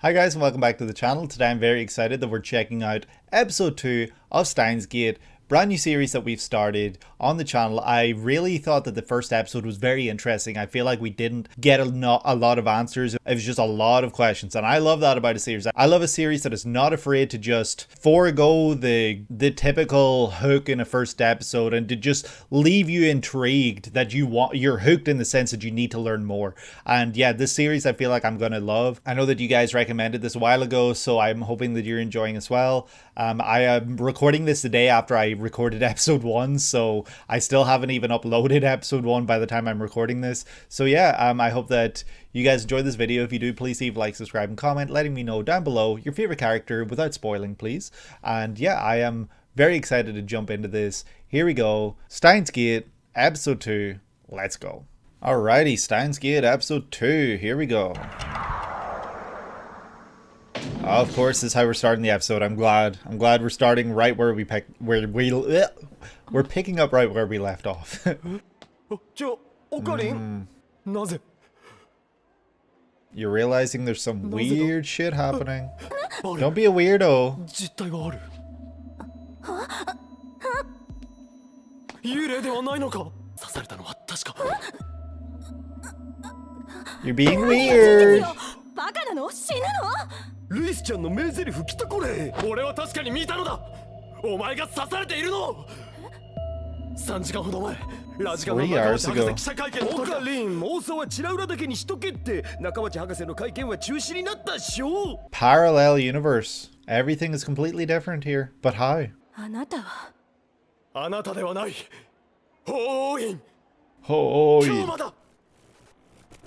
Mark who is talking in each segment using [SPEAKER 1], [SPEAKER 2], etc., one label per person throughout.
[SPEAKER 1] Hi guys and welcome back to the channel. Today I'm very excited that we're checking out episode 2 of Steins, brand new series that we've started on the channel. I really thought that the first episode was very interesting. I feel like we didn't get a lot of answers. It was just a lot of questions, and I love that about a series. I love a series that is not afraid to just forego the typical hook in a first episode and to just leave you intrigued, that you're hooked in the sense that you need to learn more. And yeah, this series I feel like I'm gonna love. I know that you guys recommended this a while ago, so I'm hoping that you're enjoying as well. I am recording this the day after I recorded episode 1, so I still haven't even uploaded episode 1 by the time I'm recording this. So yeah, I hope that you guys enjoyed this video. If you do, please leave a like, subscribe, and comment, letting me know down below your favorite character without spoiling, please. And yeah, I am very excited to jump into this. Here we go. Steins Gate, episode 2. Let's go. Alrighty, Steins Gate, episode 2. Here we go. Of course, this is how we're starting the episode. I'm glad we're starting right where we're picking up right where we left off. You're realizing there's some weird shit happening. Don't be a weirdo. You're being weird.
[SPEAKER 2] ルイスちゃんの名台詞来たこれ。俺は確かに見たのだ。お前が刺されているの。3時間ほど前、ラジカンの中町博士記者会見の時。オカリン、妄想はチラ裏だけにしとけって。中町博士の会見は中止になったっしょ。
[SPEAKER 1] Parallel universe. Everything is completely different here. But how?
[SPEAKER 2] あなたは。あなたではない。ホーイン。
[SPEAKER 1] ホーイン。
[SPEAKER 2] 京馬だ。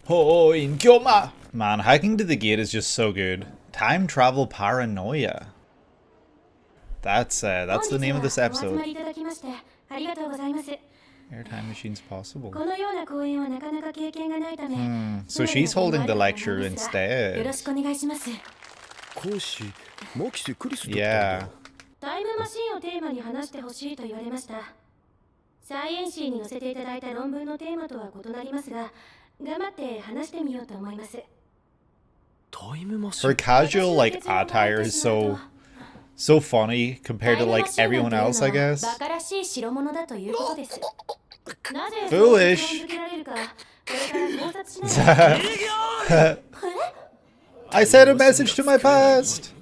[SPEAKER 1] ホーイン、京馬。Man, hacking to the gate is just so good. Time travel paranoia. That's the name of this episode. Airtime machines possible. So she's holding the lecture instead. Yeah. Her casual like attire is so funny compared to like everyone else, I guess. Foolish. I sent a message to my past.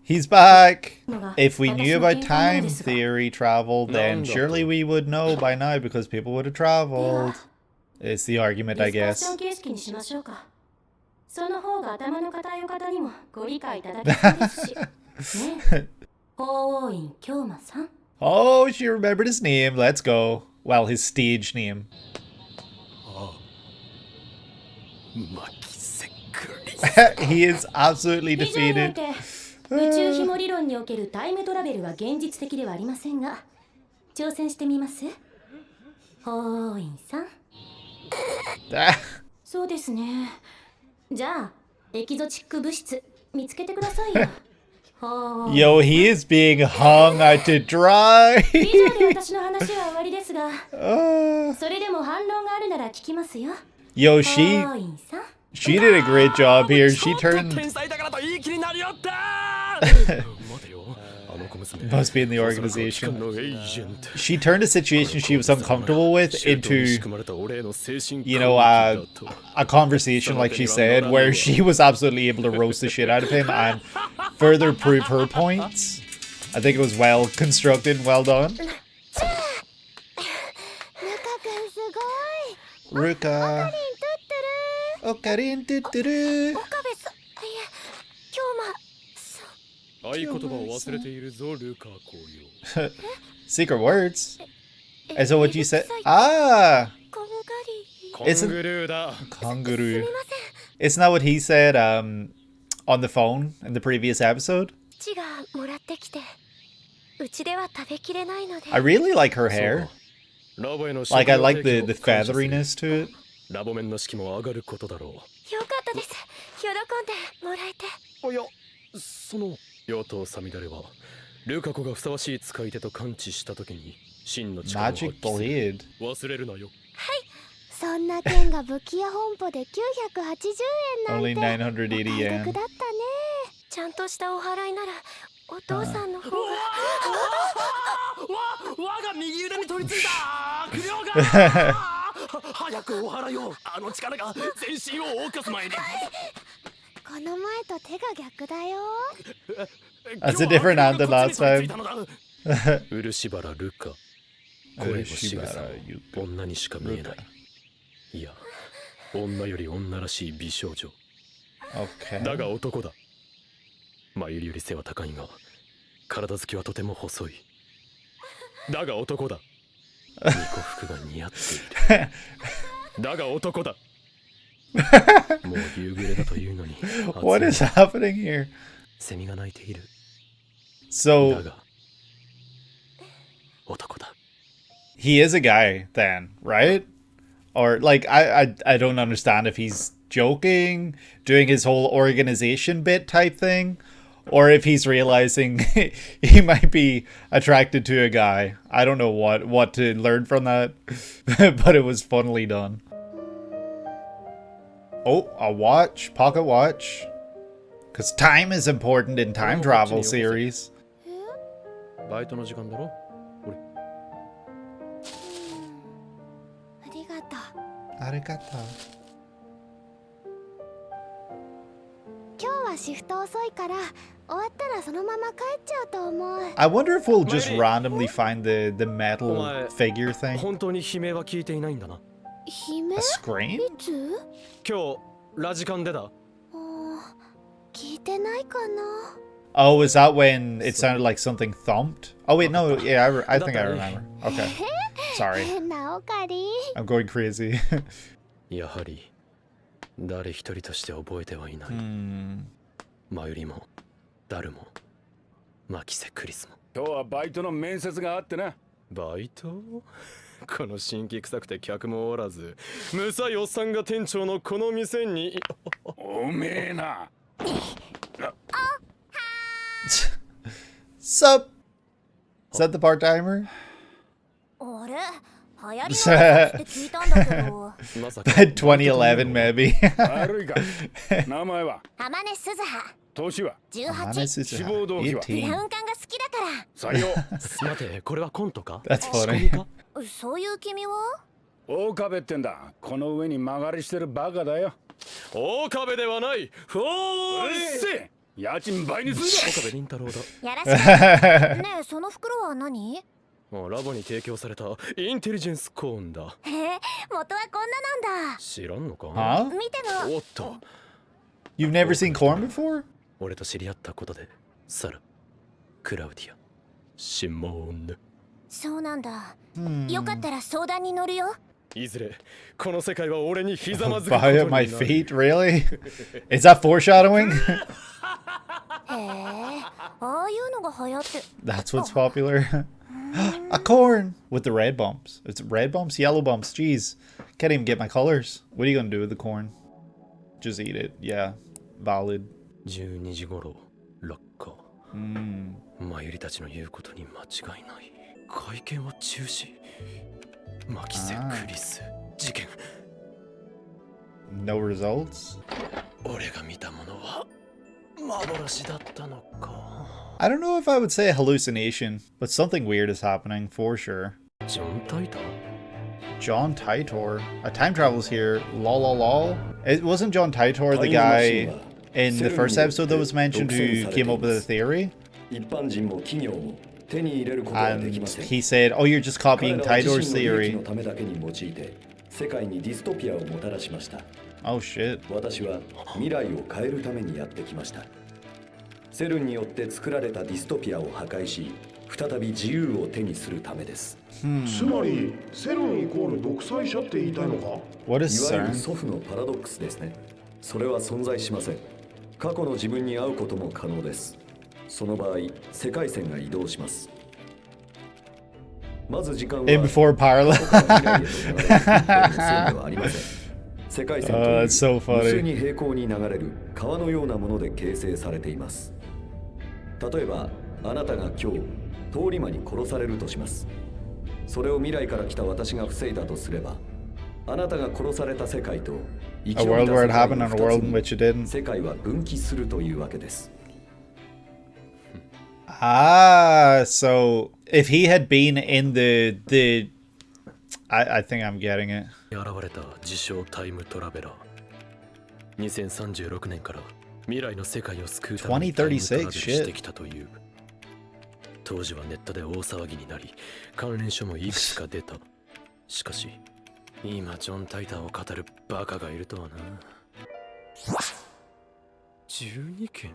[SPEAKER 1] He's back. If we knew about time theory travel, then surely we would know by now because people would have traveled. It's the argument, I guess. Oh, she remembered his name. Let's go. Well, his stage name. He is absolutely defeated.
[SPEAKER 3] 宇宙ひも理論におけるタイムトラベルは現実的ではありませんが、挑戦してみます？ホーインさん。そうですね。じゃあ、エキゾチック物質見つけてくださいよ。
[SPEAKER 1] Yo, he is being hung out to dry.
[SPEAKER 3] 以上で私の話は終わりですが、それでも反論があるなら聞きますよ。
[SPEAKER 1] Yo, she did a great job here. She turned. Must be in the organization. She turned a situation she was uncomfortable with into, you know, a conversation, like she said, where she was absolutely able to roast the shit out of him and further prove her points. I think it was well constructed and well done. Ruka. Okarin tuturu. Secret words? Is that what you said? Ah! Isn't Kanguru. Isn't that what he said on the phone in the previous episode? I really like her hair. Like, I like the featheriness to it.
[SPEAKER 2] ラボメンの式も上がることだろう。よかったです。喜んでもらえて。いや、その与党サミダレはルカ子がふさわしい使い手と感知したときに
[SPEAKER 1] Magic blade.
[SPEAKER 2] 忘れるなよ。
[SPEAKER 4] そんな剣が武器屋本舗で980円なん
[SPEAKER 1] Only
[SPEAKER 4] て
[SPEAKER 1] 980
[SPEAKER 4] お買い
[SPEAKER 1] yen.
[SPEAKER 4] 得だったね。
[SPEAKER 3] ちゃんとしたお払いならお父さんの方が
[SPEAKER 2] 我が右腕に取り付いた不良が早くお払いを。あの力が全身を動かす前に。
[SPEAKER 4] この前と手が逆だよ。
[SPEAKER 1] That's a different hand than last time.
[SPEAKER 2] 漆原ルカ、声の仕草も女にしか見えない。いや、女より女らしい美少女。
[SPEAKER 1] Okay.
[SPEAKER 2] だが男だ。前より背は高いが、体つきはとても細い。だが男だ。巫女服が似合っている。だが男だ。もう夕暮れだというのに。
[SPEAKER 1] What is happening here?
[SPEAKER 2] セミが鳴いている。
[SPEAKER 1] So
[SPEAKER 2] だが男だ。
[SPEAKER 1] he is a guy then, right? Or like I don't understand if he's joking, doing his whole organization bit type thing, or if he's realizing he might be attracted to a guy. I don't know what to learn from that, but it was funnily done. Oh, a watch, pocket watch. Because time is important in time travel series.
[SPEAKER 2] バイトの時間だろ。
[SPEAKER 4] ありがとう。
[SPEAKER 1] Arigato.
[SPEAKER 4] 今日はシフト遅いから終わったらそのまま帰っちゃうと思う。
[SPEAKER 1] I wonder if we'll just randomly find the metal figure thing.
[SPEAKER 2] 本当に悲鳴は聞いていないんだな。
[SPEAKER 4] 悲鳴？
[SPEAKER 1] A scream?
[SPEAKER 4] いつ？
[SPEAKER 2] 今日ラジカンでだ。
[SPEAKER 4] 聞いてないかな。
[SPEAKER 1] Oh, is that when it sounded like something thumped? Oh wait, no, yeah, I think I remember. Okay, sorry,
[SPEAKER 4] なおかり。
[SPEAKER 1] I'm going crazy.
[SPEAKER 2] やはり誰一人として覚えてはいない。マユリもダルもマキセクリスも。
[SPEAKER 5] 今日はバイトの面接があってな。
[SPEAKER 2] バイト？この新規臭くて客もおらず、むさいおっさんが店長のこの店に。
[SPEAKER 5] おめえな。
[SPEAKER 1] Sup? Is that the part-timer?
[SPEAKER 3] あれ流行りのって聞いたんだけど。
[SPEAKER 2] まさか
[SPEAKER 1] 2011 maybe.
[SPEAKER 5] 悪いか。名前は？
[SPEAKER 3] 浜根鈴葉。
[SPEAKER 5] 年は
[SPEAKER 3] 18。
[SPEAKER 5] 志望動機は
[SPEAKER 3] ブラウン管が好きだか
[SPEAKER 5] 採用。
[SPEAKER 2] 待て、これはコントか？
[SPEAKER 1] That's
[SPEAKER 2] 仕
[SPEAKER 1] funny.
[SPEAKER 2] 込みか？
[SPEAKER 3] ら。そういう君は？
[SPEAKER 5] 大壁ってんだ。この上に曲がりしてるバカだよ。
[SPEAKER 2] 大壁ではない。フォー
[SPEAKER 5] うっせえ。家賃倍にすん
[SPEAKER 2] 岡部倫太郎だ。
[SPEAKER 3] やらしい。ねえ、その袋は何？
[SPEAKER 2] ラボに提供されたインテリジェンスコーンだ。
[SPEAKER 3] へえ、元はこんななんだ。
[SPEAKER 2] 知らんのか？
[SPEAKER 1] Huh?
[SPEAKER 3] 見ても。
[SPEAKER 2] おっと、
[SPEAKER 1] You've never seen corn before?
[SPEAKER 2] 俺と知り合ったことでサラ、クラウディア、シモーン。
[SPEAKER 3] そうなんだ。よかったら相談に乗るよ。
[SPEAKER 2] いずれこの世界は俺にひざまずくこと
[SPEAKER 1] By
[SPEAKER 2] に
[SPEAKER 1] at
[SPEAKER 2] な
[SPEAKER 1] my
[SPEAKER 2] る。
[SPEAKER 1] feet, really? Is that foreshadowing?
[SPEAKER 3] へえ、ああいうのが流行って。
[SPEAKER 1] That's what's popular. A corn with the red bumps. It's red bumps, yellow bumps. Jeez, can't even get my colors. What are you gonna do with the corn? Just eat it. Yeah, valid.
[SPEAKER 2] 12時頃落下。マユリたちの言うことに間違いない。会見は中止。マキセクリス事件。
[SPEAKER 1] No results.
[SPEAKER 2] 俺が見たものは幻だったのか。
[SPEAKER 1] I don't know if I would say a hallucination, but something weird is happening for sure.
[SPEAKER 2] ジョン・タイター？
[SPEAKER 1] John Titor. A time travel's here. Lol lol lol. It wasn't John Titor the guy in the first episode that was mentioned who came up with a theory? And he said, oh, you're just copying Titor's theory. Oh shit.
[SPEAKER 6] 私は未来を変えるためにやってきました。セルンによって作られたディストピアを破壊し、再び自由を手にするためです。
[SPEAKER 7] つまりセルンイコール独裁者って言いたいのか？
[SPEAKER 1] What is
[SPEAKER 6] いわゆる
[SPEAKER 1] CERN?
[SPEAKER 6] 祖父のパラドックスですね。それは存在しません。過去の自分に会うことも可能です。その場合、世界線が移動します。まず時間は
[SPEAKER 1] In before parallel.
[SPEAKER 6] 世界線と
[SPEAKER 1] Oh,
[SPEAKER 6] いう
[SPEAKER 1] that's so
[SPEAKER 6] 無数
[SPEAKER 1] funny.
[SPEAKER 6] に平行に流れる川のようなもので形成されています。例えば、あなたが今日通り魔に殺されるとします。それを未来から来た私が防いだとすれば、あなたが殺された世界と生き
[SPEAKER 1] A
[SPEAKER 6] 延び
[SPEAKER 1] world
[SPEAKER 6] た
[SPEAKER 1] where
[SPEAKER 6] 世
[SPEAKER 1] it
[SPEAKER 6] 界
[SPEAKER 1] happened
[SPEAKER 6] の
[SPEAKER 1] and a world in
[SPEAKER 6] 2
[SPEAKER 1] which
[SPEAKER 6] つ
[SPEAKER 1] it didn't.
[SPEAKER 6] に世界は分岐するというわけです。
[SPEAKER 1] Ah, so if he had been in I think I'm getting it.
[SPEAKER 2] 現れた自称タイムトラベラー。2036年から未来の世界を救うためにタイムトラベルしてきたという。当時はネットで大騒ぎになり、関連書もいくつか出た。しかし、今ジョン・タイターを語るバカがいるとはな。12件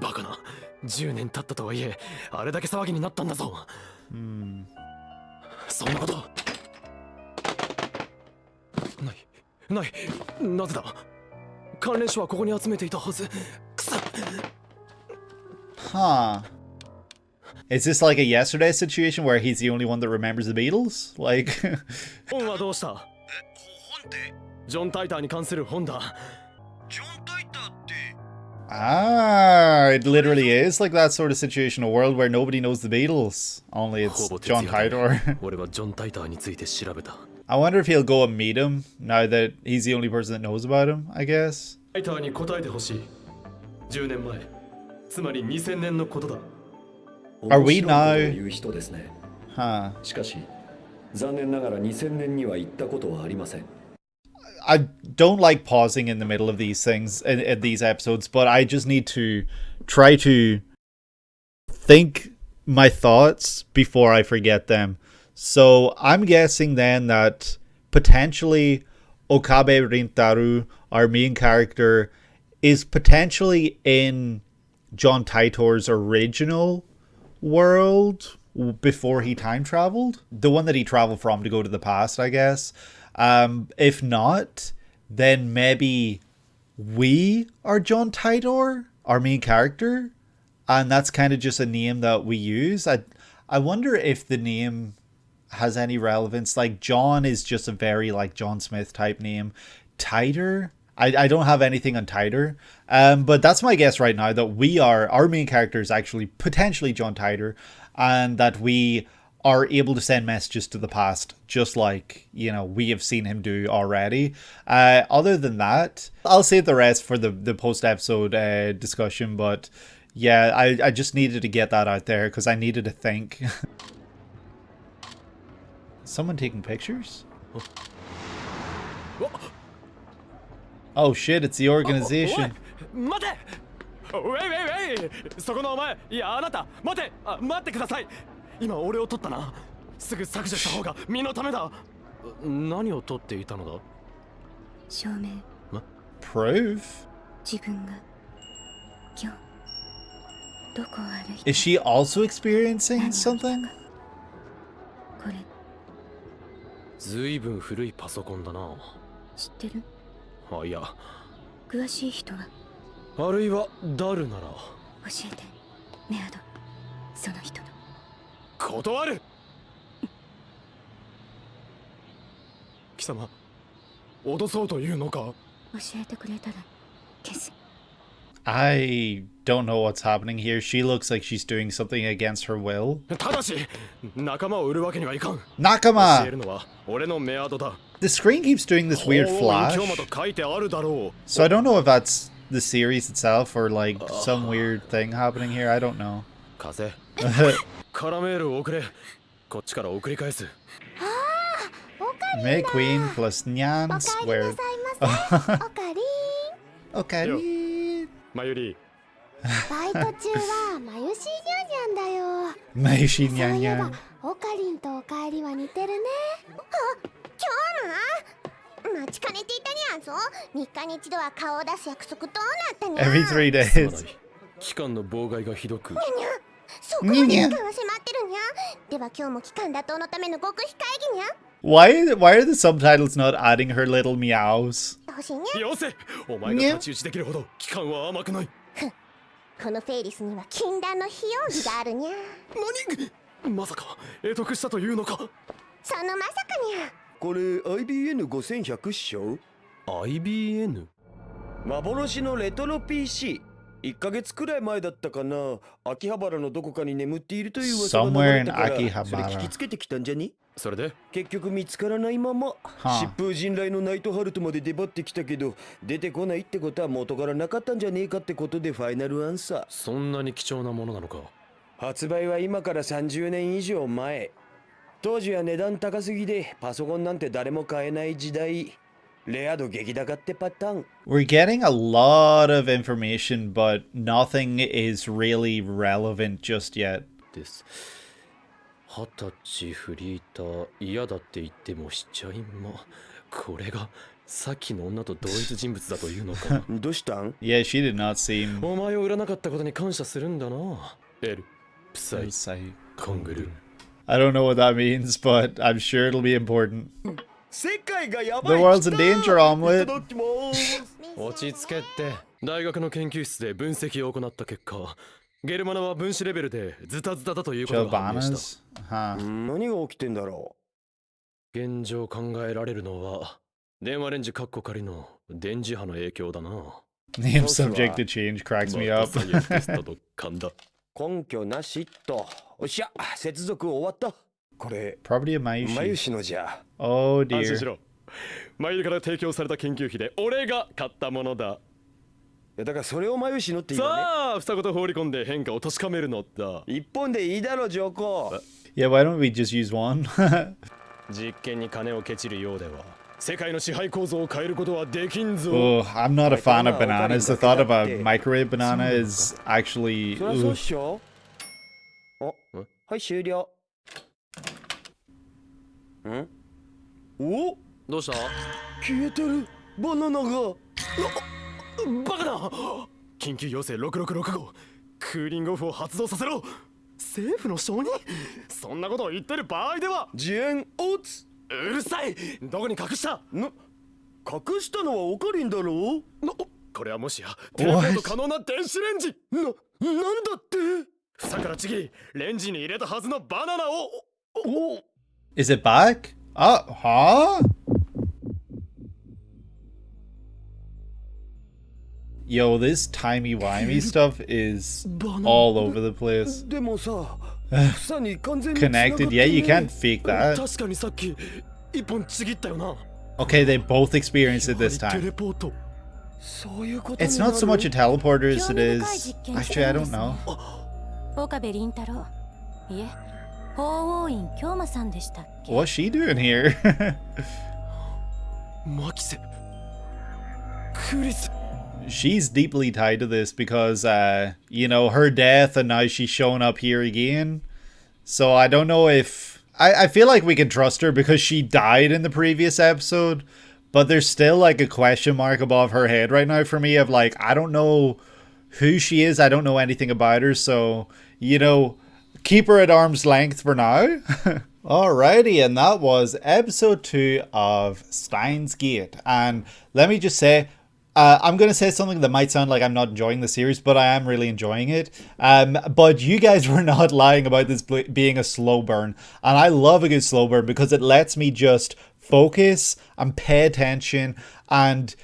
[SPEAKER 2] バカな。10年経ったとはいえ、あれだけ騒ぎになったんだぞ。そんなことない、なぜだ。関連書はここに集めていたはず。くそ。
[SPEAKER 1] Huh. Is this like a yesterday situation where he's the only one that remembers the Beatles? Like
[SPEAKER 2] 本はどうした？本って？ジョン・タイターに関する本だ。ジョン・タイターって。
[SPEAKER 1] Ah, it literally is like that sort of situation, a world where nobody knows the Beatles. Only it's John Titor.
[SPEAKER 2] 俺はジョン・タイターについて調べた。
[SPEAKER 1] I wonder if he'll go and meet him now that he's the only person that knows about him, I guess.
[SPEAKER 2] タイターに答えてほしい。10年前、つまり2000年のことだ。
[SPEAKER 1] Are we now?
[SPEAKER 6] 言う人ですね。
[SPEAKER 1] Huh.
[SPEAKER 6] しかし、残念ながら2000年には行ったことはありません。
[SPEAKER 1] I don't like pausing in the middle of these things in these episodes, but I just need to try to think my thoughts before I forget them. So I'm guessing then that potentially Okabe Rintaru, our main character, is potentially in John Titor's original world before he time traveled. The one that he traveled from to go to the past, I guess. If not, then maybe we are John Titor, our main character, and that's kind of just a name that we use. I wonder if the name has any relevance. Like John is just a very like John Smith type name. Titor, I don't have anything on Titor, but that's my guess right now, that our main character is actually potentially John Titor, and that we are able to send messages to the past, just like, you know, we have seen him do already. Other than that, I'll save the rest for the post-episode discussion, but yeah, I just needed to get that out there because I needed to think. Someone taking pictures? Oh shit, it's the organization.
[SPEAKER 2] 待て。ウェイウェイウェイ。そこのお前、いやあなた、待て。待ってください。今俺を取ったな。すぐ削除した方が身のためだ。何を取っていたのだ？
[SPEAKER 3] 証明。
[SPEAKER 1] Proof?
[SPEAKER 3] 自分が今日どこを歩いて。
[SPEAKER 1] Is she also experiencing something?
[SPEAKER 3] これ
[SPEAKER 2] ずいぶん古いパソコンだな。
[SPEAKER 3] 知ってる？
[SPEAKER 2] いや。
[SPEAKER 3] 詳しい人は？
[SPEAKER 2] あるいはダルなら。
[SPEAKER 3] 教えて、メアド。その人の。
[SPEAKER 2] 断る。貴様、脅そうというのか？
[SPEAKER 3] 教えてくれたら消す。
[SPEAKER 1] I don't know what's happening here. She looks like she's doing something against her will.
[SPEAKER 2] ただし、仲間を売るわけにはいかん。
[SPEAKER 1] Nakama!
[SPEAKER 2] 教えるのは俺のメアドだ。
[SPEAKER 1] The screen keeps doing this weird flash. So I don't know if that's the series itself or like some weird thing happening here. I don't know.
[SPEAKER 2] 風。カラメールを送れ。こっちから送り返す。
[SPEAKER 1] May Queen plus Nyan squared.
[SPEAKER 4] おかりん。
[SPEAKER 2] マユリ。
[SPEAKER 4] バイト中はマユシーニャンニャンだよ。
[SPEAKER 1] Mayushi
[SPEAKER 4] そういえ
[SPEAKER 1] Nyan
[SPEAKER 4] ば
[SPEAKER 1] Nyan.
[SPEAKER 4] オカリンとおかえりは似てるね。今日も待ちかねていたにゃんぞ。3日に一度は顔を出す約束どうなったにゃん。
[SPEAKER 1] Every 3 days.
[SPEAKER 2] 期間の妨害がひどく。
[SPEAKER 4] にゃにゃそこまで期間は迫ってるにゃ。では今日も期間打倒のための極秘会議にゃ。
[SPEAKER 1] Why are the subtitles not adding her little meows?
[SPEAKER 4] 欲しいにゃ。
[SPEAKER 2] よせ。お前が太刀打ちできるほど期間は甘くない。
[SPEAKER 4] このフェイリスには禁断の非容疑があるにゃ。
[SPEAKER 2] 何？まさか得得したというのか？
[SPEAKER 4] そのまさかにゃ。
[SPEAKER 8] これ IBN5100 っしょ？
[SPEAKER 2] IBN？
[SPEAKER 8] 幻のレトロ PC。
[SPEAKER 2] 1ヶ月くらい前だったかな、秋葉原のどこかに眠っているという噂が流
[SPEAKER 1] Somewhere
[SPEAKER 2] れ
[SPEAKER 1] in
[SPEAKER 2] たから、それ
[SPEAKER 1] Akihabara.
[SPEAKER 2] 聞きつけてきたんじゃに。
[SPEAKER 5] それで
[SPEAKER 2] 結局見つからないまま、疾風陣雷のナイトハルトまで出張ってきたけど、出てこないってことは元からなかったんじゃねえかってことでファイナルアンサー。
[SPEAKER 5] そんなに貴重なものなのか。
[SPEAKER 2] 発売は今から30年以上前。当時は値段高すぎでパソコンなんて誰も買えない時代。レア度激高ってパターン。
[SPEAKER 1] We're getting a lot of information, but nothing is really relevant just yet.
[SPEAKER 5] です。20歳フリーター嫌だって言ってもしちゃいま。これがさっきの女と同一人物だというのか。
[SPEAKER 2] どうしたん？
[SPEAKER 1] Yeah, she did not seem...
[SPEAKER 5] お前を売らなかったことに感謝するんだな。エル、プサイ、コングル。
[SPEAKER 1] I don't know what that means, but I'm sure it'll be important.
[SPEAKER 2] 世界がやばい。
[SPEAKER 1] The world's in danger, Omelette.
[SPEAKER 5] 落ち着けって。大学の研究室で分析を行った結果、ゲルマナは分子レベルでズタズタだということが判明した。
[SPEAKER 1] Chilbanas? Huh.
[SPEAKER 2] 何が起きてんだろ
[SPEAKER 5] 現状考えられるのは、電話レンジカッコ仮の電磁波の影響だな。
[SPEAKER 1] Name subject to change cracks me up.
[SPEAKER 2] 根拠なしと。おっしゃ、接続終わった。これ
[SPEAKER 1] Probably a Mayushi.
[SPEAKER 2] 眉氏のじゃ。
[SPEAKER 1] Oh
[SPEAKER 5] 安心し
[SPEAKER 1] dear.
[SPEAKER 5] ろ。マイルから提供された研究費で俺が買ったものだ。
[SPEAKER 2] いやだからそれを眉氏のって言うね。
[SPEAKER 5] さあ、双子と放り込んで変化を確かめるのだ。
[SPEAKER 2] 一本でいいだろ上皇。
[SPEAKER 1] Yeah, why don't we just use one?
[SPEAKER 5] 実験に金をケチるようでは、世界の支配構造を変えることはできんぞ。
[SPEAKER 1] Oh, I'm not a fan of bananas. The thought of a microwave banana is actually...
[SPEAKER 2] そりゃそうっ
[SPEAKER 1] Ooh.
[SPEAKER 2] しょ。はい終了。ん？お？
[SPEAKER 5] どうした？
[SPEAKER 2] 消えてる。バナナが。
[SPEAKER 5] バカな！緊急要請6665。クーリングオフを発動させろ。政府の承認？そんなことを言ってる場合では。
[SPEAKER 2] ジエンオツ。
[SPEAKER 5] うるさい。どこに隠した？
[SPEAKER 2] 隠したのはオカリンだろう。
[SPEAKER 5] これはもしやテレポート可能な電子レンジ。
[SPEAKER 2] なんだって
[SPEAKER 5] 房からちぎりレンジに入れたはずのバナナを。
[SPEAKER 1] Is it back? Huh? Yo, this timey-wimey stuff is all over the place.
[SPEAKER 2] でもさ、房に完全に
[SPEAKER 1] Connected? Yeah, you can't fake that.
[SPEAKER 5] 確かにさっき一本ちぎったよな。
[SPEAKER 1] Okay, they both experienced it this
[SPEAKER 5] テ
[SPEAKER 1] time.
[SPEAKER 5] レポート。
[SPEAKER 2] そういうこと
[SPEAKER 1] It's not so much a teleporter as it is... Actually, I don't know.
[SPEAKER 3] 岡部倫太郎、いえ法王院京馬さんでしたっけ。
[SPEAKER 1] What's she doing here?
[SPEAKER 5] マキセ、クリス。
[SPEAKER 1] She's deeply tied to this because, you know, her death and now she's showing up here again. So I don't know if... I feel like we can trust her because she died in the previous episode. But there's still like a question mark above her head right now for me of like, I don't know who she is. I don't know anything about her. So, you know, keep her at arm's length for now. Alrighty, and that was episode 2 of Steins Gate. And let me just say, I'm going to say something that might sound like I'm not enjoying the series, but I am really enjoying it. But you guys were not lying about this being a slow burn. And I love a good slow burn because it lets me just focus and pay attention, and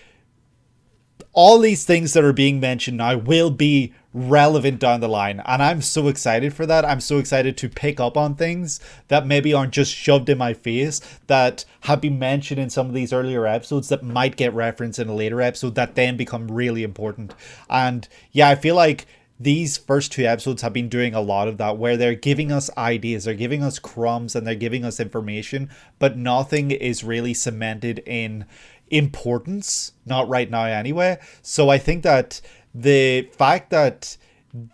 [SPEAKER 1] all these things that are being mentioned now will be relevant down the line, and I'm so excited for that. I'm so excited to pick up on things that maybe aren't just shoved in my face, that have been mentioned in some of these earlier episodes that might get referenced in a later episode that then become really important. And yeah, I feel like these first 2 episodes have been doing a lot of that, where they're giving us ideas, they're giving us crumbs, and they're giving us information, but nothing is really cemented in importance, not right now anyway. So I think that the fact that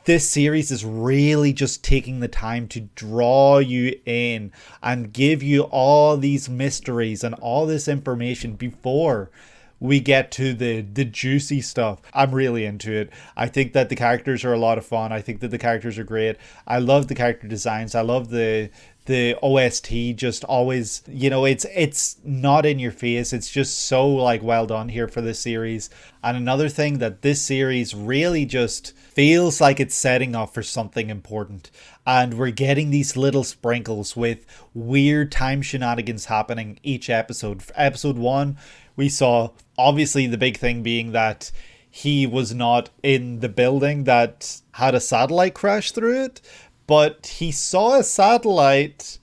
[SPEAKER 1] this series is really just taking the time to draw you in and give you all these mysteries and all this information before we get to the juicy stuff. I'm really into it. I think that the characters are a lot of fun. I think that the characters are great. I love the character designs. I love the OST. Just always, you know, it's not in your face. It's just so like well done here for this series. And another thing that this series really just feels like it's setting up for something important. And we're getting these little sprinkles with weird time shenanigans happening each episode. For episode 1, we saw obviously the big thing being that he was not in the building that had a satellite crash through it, but he saw a satellite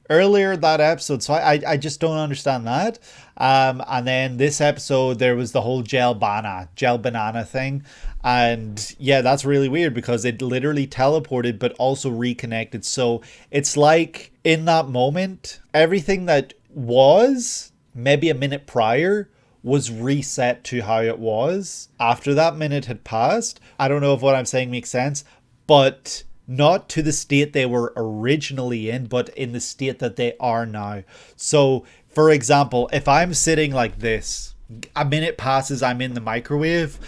[SPEAKER 1] earlier that episode, so I just don't understand that. And then this episode there was the whole gel banana thing, and yeah, that's really weird because it literally teleported but also reconnected. So it's like in that moment everything that was maybe a minute prior was reset to how it was after that minute had passed. I don't know if what I'm saying makes sense, but not to the state they were originally in, but in the state that they are now. So, for example, if I'm sitting like this, a minute passes, I'm in the microwave,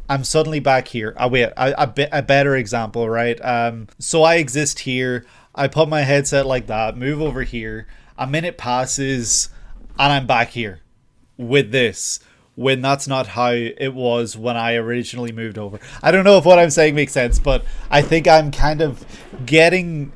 [SPEAKER 1] I'm suddenly back here. A better example, right? So I exist here, I put my headset like that, move over here, a minute passes, and I'm back here with this, when that's not how it was when I originally moved over. I don't know if what I'm saying makes sense, but I think I'm kind of getting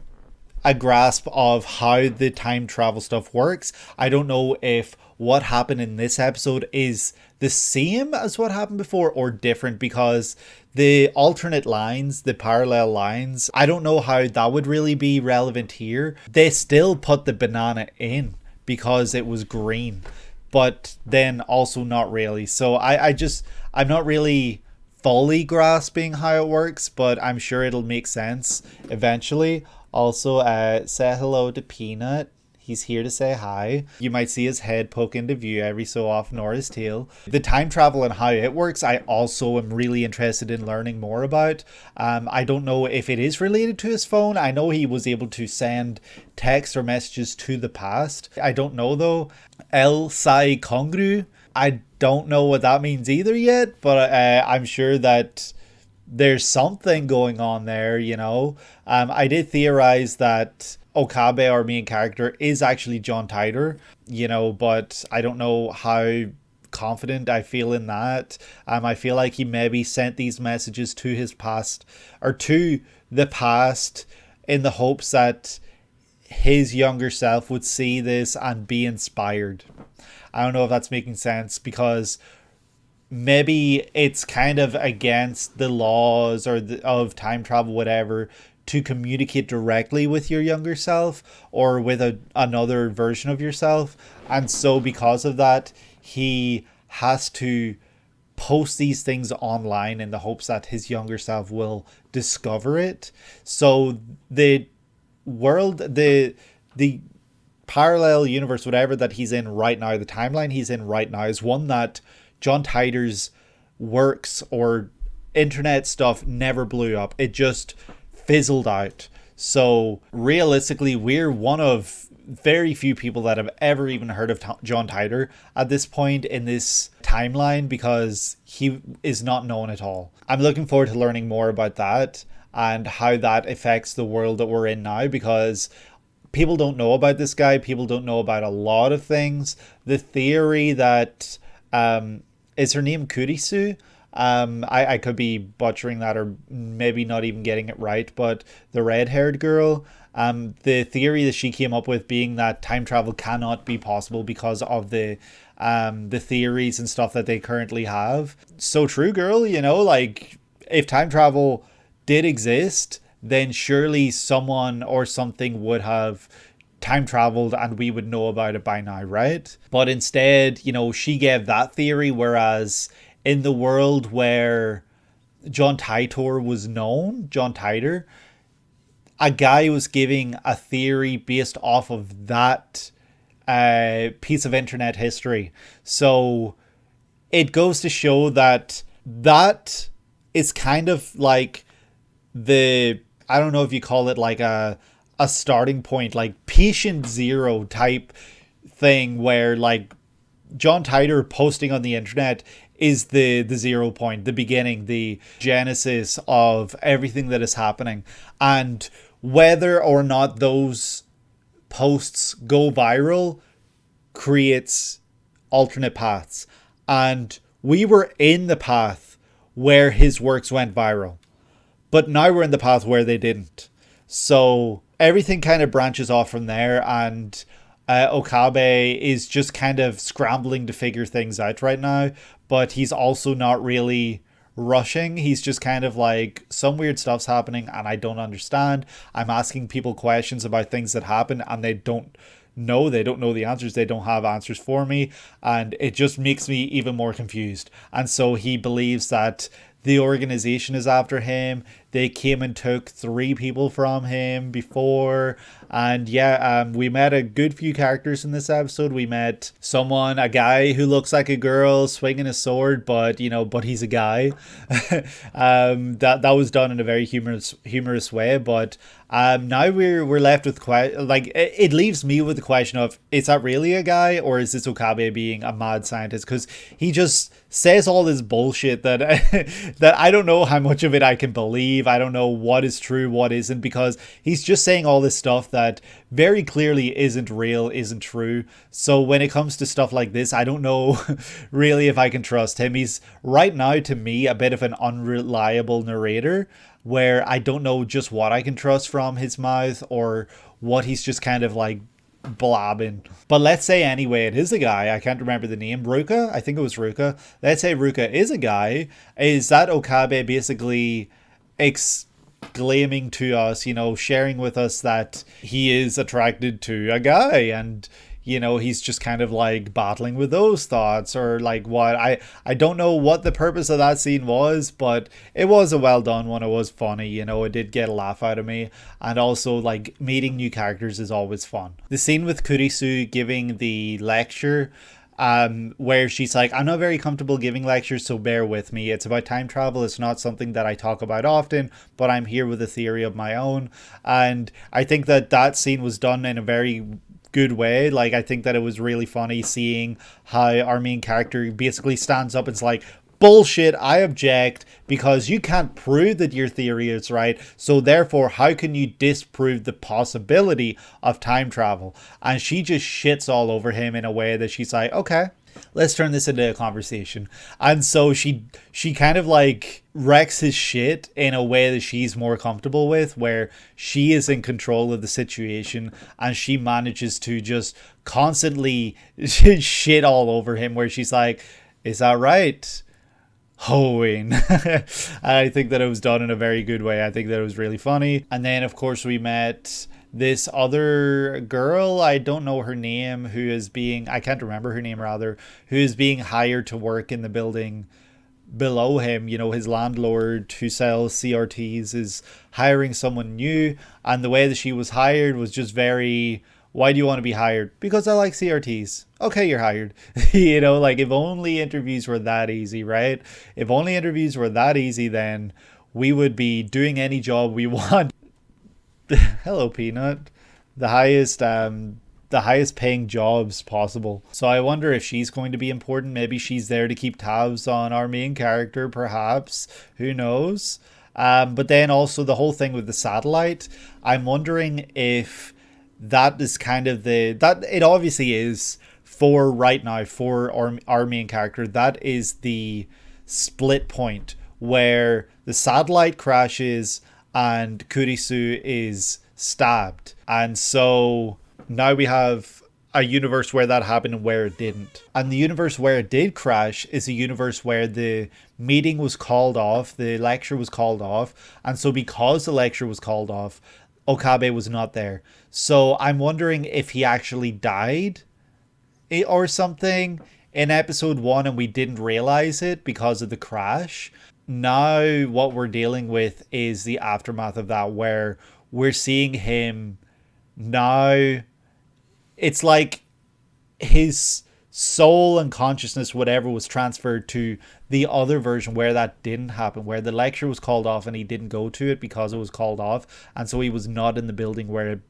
[SPEAKER 1] a grasp of how the time travel stuff works. I don't know if what happened in this episode is the same as what happened before or different, because the alternate lines, the parallel lines, I don't know how that would really be relevant here. They still put the banana in because it was green, but then also not really. So I'm not really fully grasping how it works, but I'm sure it'll make sense eventually. Also, say hello to Peanut. He's here to say hi. You might see his head poke into view every so often, or his tail. The time travel and how it works, I also am really interested in learning more about. I don't know if it is related to his phone. I know he was able to send text or messages to the past. I don't know though. El Sai Kongru. I don't know what that means either yet, but I'm sure that there's something going on there, you know. I did theorize that Okabe, our main character, is actually John Titor, you know, but I don't know how confident I feel in that. I feel like he maybe sent these messages to his past, or to the past, in the hopes that his younger self would see this and be inspired. I don't know if that's making sense, because maybe it's kind of against the laws or of time travel, whatever, to communicate directly with your younger self or with another version of yourself. And so because of that, he has to post these things online in the hopes that his younger self will discover it. So the world, the parallel universe, whatever that he's in right now, the timeline he's in right now, is one that John Titor's works or internet stuff never blew up. It just fizzled out. So realistically, we're one of very few people that have ever even heard of John Titor at this point in this timeline, because he is not known at all. I'm looking forward to learning more about that and how that affects the world that we're in now, because people don't know about this guy. People don't know about a lot of things. The theory that is her name Kurisu? I could be butchering that, or maybe not even getting it right, but the red-haired girl, the theory that she came up with being that time travel cannot be possible because of the theories and stuff that they currently have. So true, girl, you know, like, if time travel did exist, then surely someone or something would have time traveled and we would know about it by now, right? But instead, you know, she gave that theory, whereas in the world where John Titor was known, John Titor, a guy was giving a theory based off of that piece of internet history. So it goes to show that that is kind of like the, I don't know if you call it like a starting point, like patient zero type thing, where like John Titor posting on the internet is the 0 point, the beginning, the genesis of everything that is happening. And whether or not those posts go viral creates alternate paths. And we were in the path where his works went viral, but now we're in the path where they didn't. So everything kind of branches off from there, and Okabe is just kind of scrambling to figure things out right now, but he's also not really rushing. He's just kind of like, some weird stuff's happening and I don't understand. I'm asking people questions about things that happen and they don't know the answers. They don't have answers for me, and it just makes me even more confused. And so he believes that the organization is after him. They came and took 3 people from him before. And we met a good few characters in this episode. We met a guy who looks like a girl swinging a sword, but he's a guy. That was done in a very humorous way. But now we're left with it leaves me with the question of, is that really a guy, or is this Okabe being a mad scientist? Because he just says all this bullshit that that I don't know how much of it I can believe. I don't know what is true, what isn't, because he's just saying all this stuff that very clearly isn't real, isn't true. So when it comes to stuff like this, I don't know really if I can trust him. He's right now, to me, a bit of an unreliable narrator, where I don't know just what I can trust from his mouth or what he's just kind of like blabbing. But let's say anyway it is a guy. I can't remember the name. Ruka? I think it was Ruka. Let's say Ruka is a guy. Is that Okabe basically exclaiming to us, sharing with us that he is attracted to a guy, and he's just kind of like battling with those thoughts, or like what? I don't know what the purpose of that scene was, but it was a well done one. It was funny, it did get a laugh out of me. And also, like, meeting new characters is always fun. The scene with Kurisu giving the lecture, where she's like, I'm not very comfortable giving lectures, so bear with me. It's about time travel. It's not something that I talk about often, but I'm here with a theory of my own. And I think that scene was done in a very good way. Like, I think that it was really funny seeing how our main character basically stands up and is like, bullshit, I object, because you can't prove that your theory is right, so therefore how can you disprove the possibility of time travel? And she just shits all over him in a way that she's like, okay, let's turn this into a conversation. And so she kind of like wrecks his shit in a way that she's more comfortable with, where she is in control of the situation and she manages to just constantly shit all over him, where she's like, is that right? Hoeing. I think that it was done in a very good way. I think that it was really funny. And then of course we met this other girl, I don't know her name, I can't remember her name rather, who is being hired to work in the building below him. His landlord who sells CRTs is hiring someone new, and the way that she was hired was just very, why do you want to be hired? Because I like CRTs. Okay, you're hired. Like, if only interviews were that easy, right? If only interviews were that easy, then we would be doing any job we want. Hello, Peanut. The highest paying jobs possible. So I wonder if she's going to be important. Maybe she's there to keep tabs on our main character, perhaps. Who knows? But then also the whole thing with the satellite, I'm wondering if that is kind of that it obviously is for right now, for our main character, that is the split point where the satellite crashes and Kurisu is stabbed. And so now we have a universe where that happened and where it didn't. And the universe where it did crash is a universe where the meeting was called off, the lecture was called off. And so because the lecture was called off, Okabe was not there. So I'm wondering if he actually died or something in episode 1 and we didn't realize it because of the crash. Now what we're dealing with is the aftermath of that, where we're seeing him now. It's like his soul and consciousness, whatever, was transferred to the other version where that didn't happen, where the lecture was called off and he didn't go to it because it was called off, and so he was not in the building where it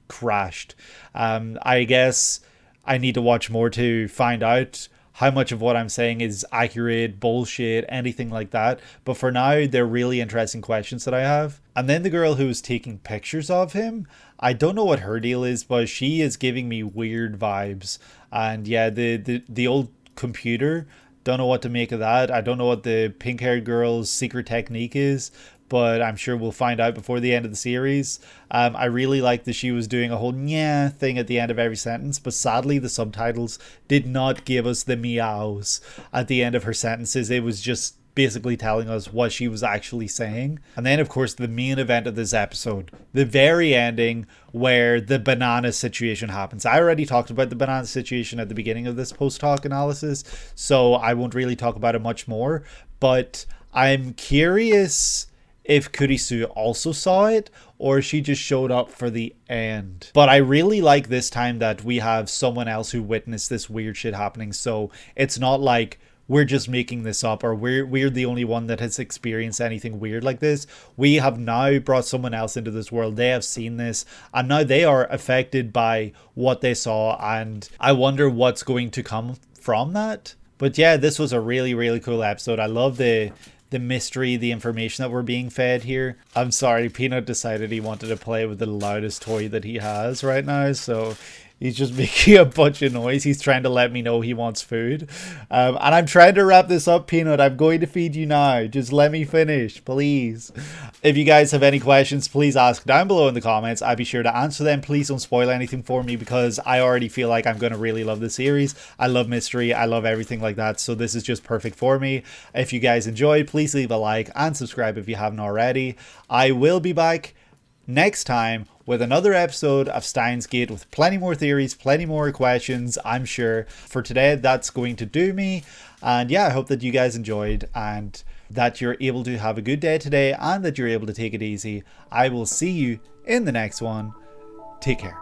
[SPEAKER 1] crashed. I guess I need to watch more to find out how much of what I'm saying is accurate, bullshit, anything like that. But for now, they're really interesting questions that I have. And then the girl who was taking pictures of him, I don't know what her deal is, but she is giving me weird vibes. And yeah, the old computer, don't know what to make of that. I don't know what the pink-haired girl's secret technique is, but I'm sure we'll find out before the end of the series. I really liked that she was doing a whole yeah thing at the end of every sentence, but sadly the subtitles did not give us the meows at the end of her sentences. It was just basically telling us what she was actually saying. And then, of course, the main event of this episode, the very ending where the banana situation happens. I already talked about the banana situation at the beginning of this post-talk analysis, so I won't really talk about it much more. But I'm curious if Kurisu also saw it, or she just showed up for the end. But I really like this time that we have someone else who witnessed this weird shit happening, so it's not like we're just making this up, or we're the only one that has experienced anything weird like this. We have now brought someone else into this world. They have seen this, and now they are affected by what they saw, and I wonder what's going to come from that. But yeah, this was a really, really cool episode. I love the mystery, the information that we're being fed here. I'm sorry, Peanut decided he wanted to play with the loudest toy that he has right now, so he's just making a bunch of noise. He's trying to let me know he wants food. And I'm trying to wrap this up, Peanut. I'm going to feed you now. Just let me finish, please. If you guys have any questions, please ask down below in the comments. I'll be sure to answer them. Please don't spoil anything for me, because I already feel like I'm going to really love this series. I love mystery. I love everything like that. So this is just perfect for me. If you guys enjoyed, please leave a like and subscribe if you haven't already. I will be back next time with another episode of Steins Gate with plenty more theories, plenty more questions, I'm sure. For today, that's going to do me. And yeah, I hope that you guys enjoyed and that you're able to have a good day today and that you're able to take it easy. I will see you in the next one. Take care.